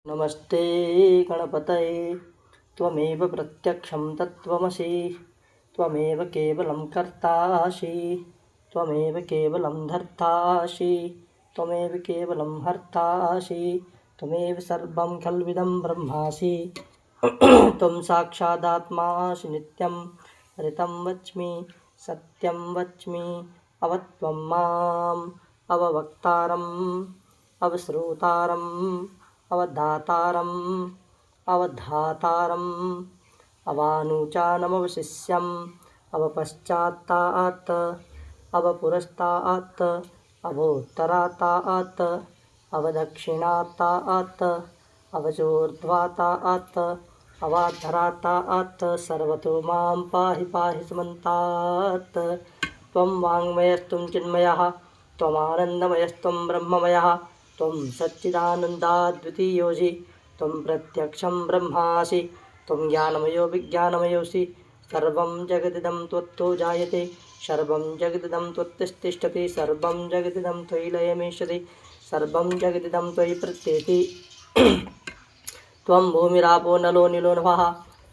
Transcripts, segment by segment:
नमस्ते गणपतये त्वमेव प्रत्यक्षं तत्त्वमसि त्वमेव केवलं कर्तासि त्वमेव केवलं धर्तासि त्वमेव केवलं हर्तासि त्वमेव सर्वं खल्विदं ब्रह्मासि त्वं साक्षादात्मासि नित्यं ऋतं वच्मि सत्यं वच्मि अवत्वं माम् अववक्तारम् अवश्रोतारम् अवधातारम् अवधातारम् अवानुचानमवशिष्यम् अवपश्चात्तात् अवपुरस्तात् अवोत्तरात् अवदक्षिणात् अवचोर्ध्वात् अवाधरात् सर्वतो मां पाहि पाहि समन्तात्। त्वं वाङ्मयस्त्वं चिन्मयः त्वमानन्दमयस्त्वं ब्रह्ममयः त्वं सच्चिदानन्दाद्वितीयोऽसि त्वं प्रत्यक्षं ब्रह्मासि त्वं ज्ञानमयो विज्ञानमयोऽसि सर्वं जगदिदं त्वत्तो जायते सर्वं जगदिदं त्वत्तिष्ठति सर्वं जगदिदं त्वयि लयमेष्यति सर्वं जगदिदं त्वयि प्रत्येति। त्वं भूमिरापो नलो नीलो नभः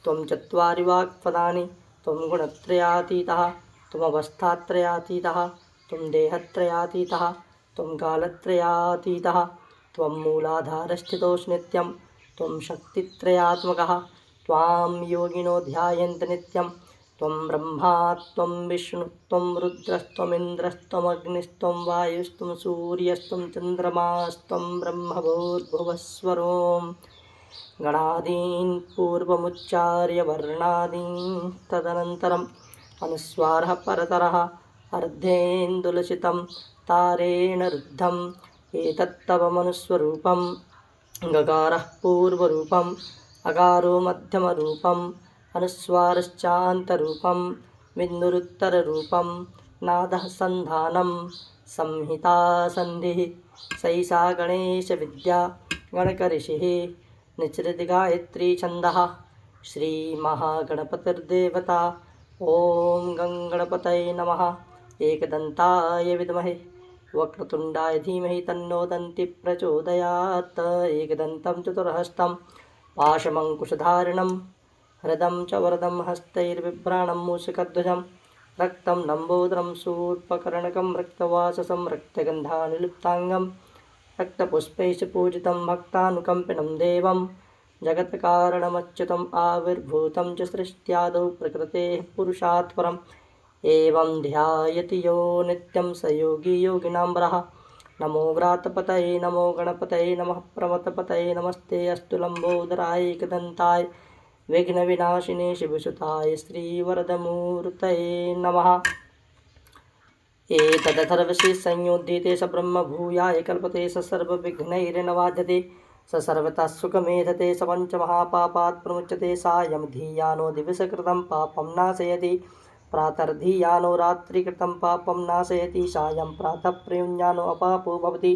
त्वं चत्वारि वाक्पदानि त्वं गुणत्रयातीतः त्वमवस्थात्रयातीतः त्वं देहत्रयातीतः त्वं कालत्रयातीतः त्वं मूलाधारस्थितोऽसि नित्यं त्वं शक्तित्रयात्मकः त्वां योगिनो ध्यायन्ति नित्यं त्वं ब्रह्मा त्वं विष्णुः त्वं रुद्रस्त्वमिन्द्रस्त्वमग्निस्त्वं वायुस्त्वं सूर्यस्त्वं चन्द्रमास्त्वं ब्रह्मभूर्भुवस्वरों गणादीन् पूर्वमुच्चार्य वर्णादीन् तदनन्तरम् अनुस्वारः परतरः अर्धेन्दुलसितं तारेण रुद्धम् एतत्तव मनुस्वरूपं गकारः पूर्वरूपम् अकारो मध्यमरूपम् अनुस्वारश्चान्तरूपं बिन्दुरुत्तररूपं नादः सन्धानं संहिता सन्धिः सैषा गणेशविद्या गणकऋषिः निःसृतगायत्री छन्दः श्रीमहागणपतिर्देवता। ॐ गणपतये नमः। एकदन्ताय विद्महे वक्रतुण्डाय धीमहि तन्नो दन्ति प्रचोदयात्। एकदन्तं चतुर्हस्तं पाशमङ्कुशधारिणं हृदं च वरदं हस्तैर्बिभ्राणं मूषकध्वजं रक्तं लम्बोदरं शूर्पकर्णकं रक्तवाससं रक्तगन्धानुलिप्ताङ्गं रक्तपुष्पैश्च पूजितं भक्तानुकम्पिनं देवं जगत्कारणमच्युतम् आविर्भूतं च सृष्ट्यादौ प्रकृतेः पुरुषात् परम् एवं ध्यायति यो नित्यं स योगी योगिनां वरः। नमो व्रातपतये नमो गणपतये नमः प्रमथपतये नमस्ते अस्तु लम्बोदराय एकदन्ताय विघ्नविनाशिने शिवसुताय श्रीवरदमूर्तये नमः। एतदथर्वशीर्षसंयोद्धीते स ब्रह्मभूयाय कल्पते स सर्वविघ्नैर्नवाध्यते स सर्वतः सुखमेधते स पञ्चमहापापात् प्रमुच्यते सायं धीयानो दिवसकृतं पापं नाशयति प्रातर्धीयानो रात्रिकृतं पापं नाशयति सायं प्रातः प्रयुञ्जानो अपापो भवति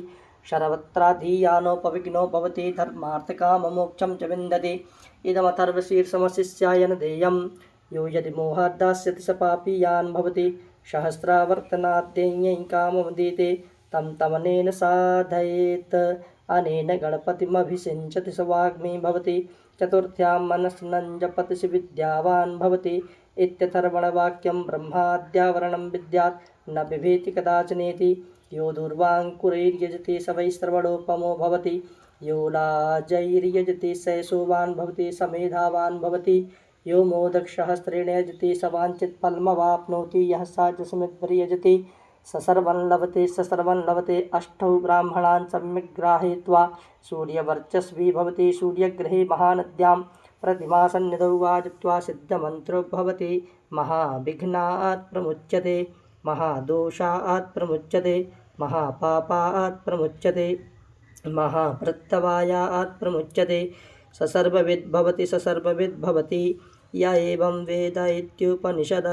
सर्वत्राधीयानो पविघ्नो भवति धर्मार्थकाममोक्षं च विन्दति। इदमथर्वशीर्षमशिष्याय न देयं यो यदि मोहात् दास्यति स पापीयान् भवति सहस्रावर्तनाद्यैः काममुदीते तं तमनेन साधयेत् अनेन गणपतिमभिषिञ्चति स वाग्मी भवति चतुर्थ्यां मनस्सनं जपति स विद्यावान् भवति इत्यथर्वणवाक्यं ब्रह्माद्यावरणं विद्यात् न बिभेति कदाचनेति। यो दूर्वाङ्कुरैर्यजति स वै श्रवणोपमो भवति यो लाजैर्यजति स यशोवान् भवति स मेधावान् भवति यो मोदकसहस्रेण यजति स वाञ्छितफलमवाप्नोति यः साजसमिद्भिर्यजति स सर्वं लभते अष्टौ ब्राह्मणान् सम्यक् ग्राहयित्वा सूर्यवर्चस्वी भवति सूर्यग्रहे महानद्यां प्रतिमासन्निधौ वाजित्वा सिद्धमन्त्रो भवति महाविघ्नात् प्रमुच्यते महादोषात् प्रमुच्यते महापापात् प्रमुच्यते महाप्रत्यवायात् प्रमुच्यते स सर्वविद् भवति य एवं वेद इत्युपनिषद।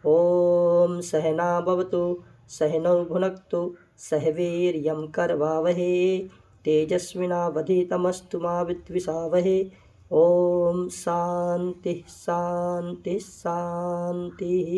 ॐ सहना भवतु सहनौ भुनक्तु सह वीर्यं करवावहे तेजस्विनावधीतमस्तु मा विद्विषावहे। ॐ शान्तिः शान्तिः शान्तिः।